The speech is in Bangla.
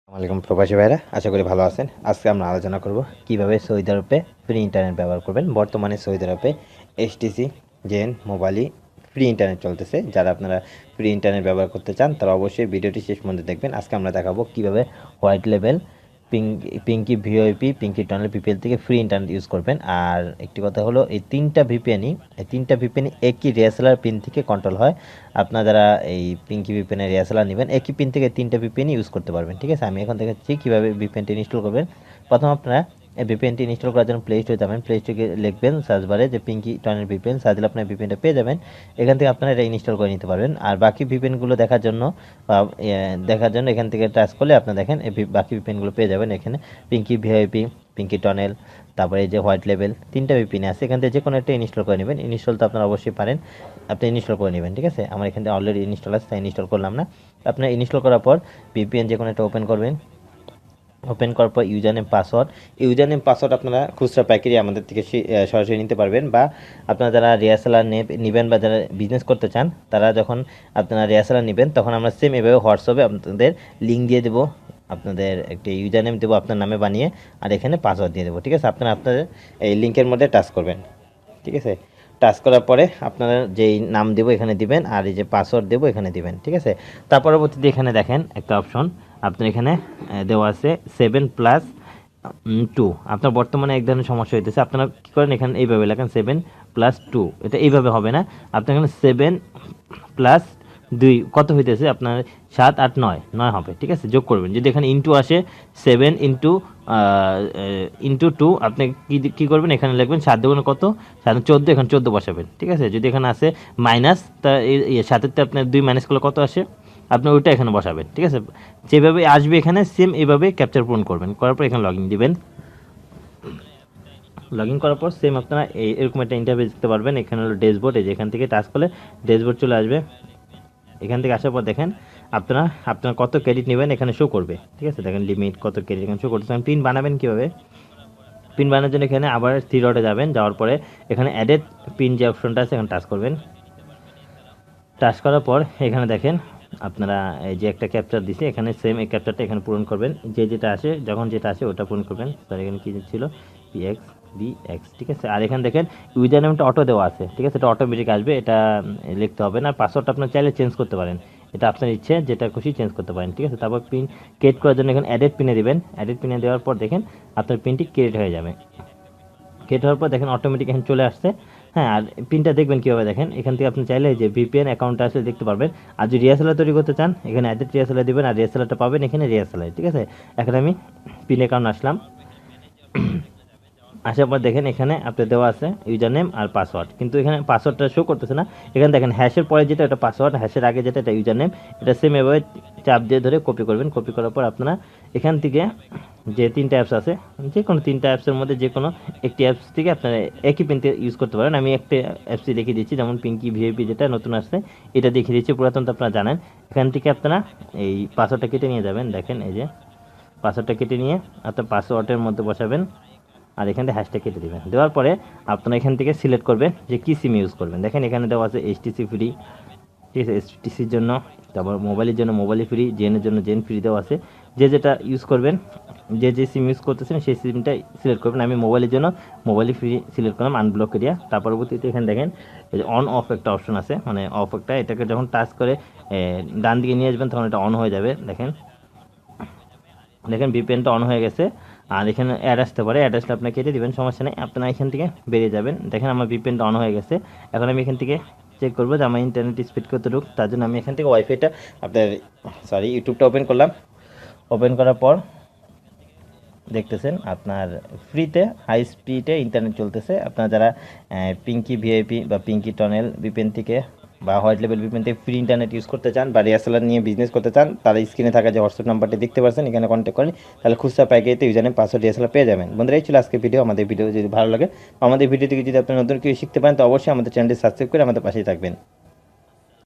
আসসালামাইকুম প্রবাসী ভাইরা, আশা করি ভালো আছেন। আজকে আমরা আলোচনা করব কিভাবে সৌদি আরবে ফ্রি ইন্টারনেট ব্যবহার করবেন। বর্তমানে সৌদি আরবে STC, Zain, Mobily free internet চলতেছে। যারা আপনারা ফ্রি ইন্টারনেট ব্যবহার করতে চান তারা অবশ্যই ভিডিওটি শেষ পর্যন্ত দেখবেন। আজকে আমরা দেখাবো কিভাবে হোয়াইট লেভেল Pinky VoIP Pinky tunnel VPN থেকে ফ্রি ইন্টারনেট ইউজ করবেন। আর একটি কথা হলো, এই তিনটা ভিপিএনই একই রিএসএলআর পিন থেকে কন্ট্রোল হয়। আপনারা যারা এই পিঙ্কি ভিপিএনের রিএসএলআর নেবেন, একই পিন থেকে তিনটা ভিপিএন ইউজ করতে পারবেন। ঠিক আছে, আমি এখন দেখাচ্ছি কীভাবে ভিপিএনটি ইনস্টল করবেন। প্রথম আপনারা এই ভিপিএনটি ইনস্টল করার জন্য প্লে স্টোরে যাবেন। প্লে স্টোরে লিখবেন সার্চ বারে যে পিঙ্কি টানেল ভিপিএন, সার্চ দিলে আপনার ভিপিএনটা পেয়ে যাবেন। এখান থেকে আপনারা এটা ইনস্টল করে নিতে পারবেন। আর বাকি ভিপিএনগুলো দেখার জন্য এখান থেকে টাচ করলে আপনারা দেখেন এই বাকি ভিপিএনগুলো পেয়ে যাবেন। এখানে পিঙ্কি ভিআইপি, পিঙ্কি টানেল, তারপরে এই যে হোয়াইট লেভেল, তিনটা ভিপিএন আছে। এখান থেকে যে কোনো একটা ইনস্টল করে নেবেন। ইনস্টল তো আপনারা অবশ্যই পারেন, আপনি ইনস্টল করে নেবেন। ঠিক আছে, আমার এখান থেকে অলরেডি ইনস্টল আছে, তাই ইনস্টল করলাম না। আপনার ইনস্টল করার পর ভিপিএন যে কোনো একটা ওপেন করবেন। ওপেন করার পর ইউজার নেম পাসওয়ার্ড আপনারা খুচরা পাইকারি আমাদের থেকে সরাসরি নিতে পারবেন, বা আপনারা যারা রিএসএলআর নেবেন বা যারা বিজনেস করতে চান তারা যখন আপনারা রিএসএলআর নেবেন তখন আমরা সেম এভাবে হোয়াটসঅ্যাপে আপনাদের লিঙ্ক দিয়ে দেবো। আপনাদের একটি ইউজার নেম দেবো আপনার নামে বানিয়ে, আর এখানে পাসওয়ার্ড দিয়ে দেবো। ঠিক আছে, আপনারা আপনাদের এই লিঙ্কের মধ্যে টাচ করবেন। ঠিক আছে, টাচ করার পরে আপনারা যেই নাম দেবো এখানে দিবেন, আর এই যে পাসওয়ার্ড দেবো এখানে দিবেন। ঠিক আছে, তার পরবর্তীতে এখানে দেখেন একটা অপশন আপনার এখানে দেওয়া আছে 7+2। আপনার বর্তমানে এক ধরনের সমস্যা হইতেছে, আপনারা কী করেন এখানে এইভাবে লেখেন 7+2। এটা এইভাবে হবে না, আপনার এখানে 7+2 কত হইতেছে আপনার 7, 8, 9 হবে। ঠিক আছে, যোগ করবেন। যদি এখানে ইন্টু আসে 7 × 2 আপনি কী করবেন, এখানে লিখবেন 7 দুগুণে কত, 7 14, এখানে 14 বসাবেন। ঠিক আছে, যদি এখানে আসে মাইনাস, তা 7-তে আপনার 2 মাইনাস করলে কত আসে, আপনি ওইটা এখানে বসাবেন। ঠিক আছে, যেভাবে আসবে এখানে সেম এইভাবে ক্যাপচার পূরণ করবেন। করার পর এখানে লগইন দিবেন। লগইন করার পর সেম আপনারা এরকম একটা ইন্টারফেস দেখতে পারবেন। এখানে হলো ড্যাশবোর্ড, এই যে এখান থেকে টাচ করলে ড্যাশবোর্ড চলে আসবে। এখান থেকে আসার পর দেখেন আপনার কত ক্রেডিট নেবেন এখানে শো করবে। ঠিক আছে, দেখেন লিমিট কত ক্রেডিট এখানে শো করতেছে। পিন বানাবেন কীভাবে, পিন বানানোর জন্য এখানে আবার থ্রি ডটে যাবেন। যাওয়ার পরে এখানে অ্যাডেড পিন যে অপশনটা আছে এখানে টাচ করবেন। টাচ করার পর এখানে দেখেন আপনারা এই যে একটা ক্যাপচার দিছে, এখানে সেম এই ক্যাপচারটা এখানে পূরণ করবেন। যেটা আসে যখন যেটা আসে ওটা পূরণ করবেন। তার এখানে কী ছিল PXBX। ঠিক আছে, আর এখানে দেখেন ইউজার নেমটা অটো দেওয়া আছে। ঠিক আছে, এটা অটোমেটিক আসবে, এটা লিখতে হবে না। পাসওয়ার্ডটা আপনার চাইলে চেঞ্জ করতে পারেন, এটা আপনার ইচ্ছে, যেটা খুশি চেঞ্জ করতে পারেন। ঠিক আছে, তারপর পিন ক্রিয়েট করার জন্য এখানে অ্যাডেড পিনে দিবেন। অ্যাডেড পিনে দেওয়ার পর দেখেন আপনার পিনটি ক্রিয়েট হয়ে যাবে। ক্রিয়েট হওয়ার পর দেখেন অটোমেটিক এখানে চলে আসছে। হ্যাঁ, আর পিনটা দেখবেন কীভাবে, দেখেন এখান থেকে আপনি চাইলে যে ভিপিএন অ্যাকাউন্টটা আসলে দেখতে পারবেন। আর যদি রিএসএলআর তৈরি করতে চান এখানে অ্যাডেড রিএসএলআর দিবেন, আর রিএসএলআরটা পাবেন এখানে রিএসএলআর। ঠিক আছে, এখন আমি পিন অ্যাকাউন্ট আসলাম। আসার পর দেখেন এখানে আপনার দেওয়া আছে ইউজার নেম আর পাসওয়ার্ড, কিন্তু এখানে পাসওয়ার্ডটা শো করতেছে না। এখানে দেখেন হ্যাশের পরে যেটা এটা পাসওয়ার্ড, হ্যাশের আগে যেটা এটা ইউজার নেম। এটা সেম এভাবে চাপ দিয়ে ধরে কপি করবেন। কপি করার পর আপনারা এখান থেকে যে তিনটা অ্যাপস আছে, যে কোনো তিনটা অ্যাপসের মধ্যে যে কোনো একটি অ্যাপস থেকে আপনারা একই পিনতে ইউজ করতে পারেন। আমি একটা অ্যাপসই দেখিয়ে দিচ্ছি, যেমন পিঙ্কি ভিআইপি যেটা নতুন আসছে এটা দেখিয়ে দিচ্ছি। পুরাতন তো আপনারা জানেন। এখান থেকে আপনারা এই পাসওয়ার্ডটা কেটে নিয়ে যাবেন। দেখেন এই যে পাসওয়ার্ডটা কেটে নিয়ে আপনার পাসওয়ার্ডের মধ্যে বসাবেন, আর এখান থেকে হ্যাশট্যাগ কেটে দেবেন। দেওয়ার পরে আপনারা এখান থেকে সিলেক্ট করবেন যে কী সিম ইউজ করবেন। দেখেন এখানে দেওয়া আছে HTC ফ্রি। ঠিক আছে, HTCর জন্য, তারপর মোবাইলের জন্য মোবাইল ফ্রি, জেনের জন্য জেন ফ্রি দেওয়া আছে। যে যেটা ইউজ করবেন, যে সিম ইউজ করতেছেন সেই সিমটা সিলেক্ট করবেন। আমি মোবাইলের জন্য মোবাইল ফ্রি সিলেক্ট করলাম, আনব্লক এরিয়া। তার পরবর্তীতে এখানে দেখেন এই যে অন অফ একটা অপশন আছে, মানে অফ একটা, এটাকে যখন টাচ করে ডান দিকে নিয়ে আসবেন তখন এটা অন হয়ে যাবে। দেখেন ভিপিএনটা অন হয়ে গেছে। আর এখানে অ্যাড আসতে পারে, অ্যাড্রেসটা আপনি কেটে দেবেন, সমস্যা নেই। আপনারা এখান থেকে বেরিয়ে যাবেন। দেখেন আমার ভিপিএনটা অন হয়ে গেছে। এখন আমি এখান থেকে চেক করবো যে আমার ইন্টারনেট স্পিড কতটুকু। তার জন্য আমি এখান থেকে ওয়াইফাইটা ইউটিউবটা ওপেন করলাম। ওপেন করার পর দেখতেছেন আপনার ফ্রিতে হাই স্পিডে ইন্টারনেট চলতেছে। আপনারা যারা পিঙ্কি ভিআইপি বা পিঙ্কি টানেল ভিপিএন থেকে বা হোয়াইট লেভেল ভিপিএন থেকে ফ্রি ইন্টারনেট ইউজ করতে চান বা রিএসএলআর নিয়ে বিজনেস করতে চান, তারা স্ক্রিনে থাকা যে হোয়াটসঅ্যাপ নাম্বারটি দেখতে পাচ্ছেন এখানে কন্ট্যাক্ট করেন, তাহলে খুচরা পাইকারিতে ইউজার নেম পাসওয়ার্ড রিএসএলআর পেয়ে যাবেন। বন্ধুরা, এই ছিল আজকে ভিডিও। আমাদের ভিডিও যদি ভালো লাগে, আমাদের ভিডিও থেকে যদি আপনি নতুন কিছু শিখতে পারেন তো অবশ্যই আমাদের চ্যানেলটি সাবস্ক্রাইব করে আমাদের পাশেই থাকবেন।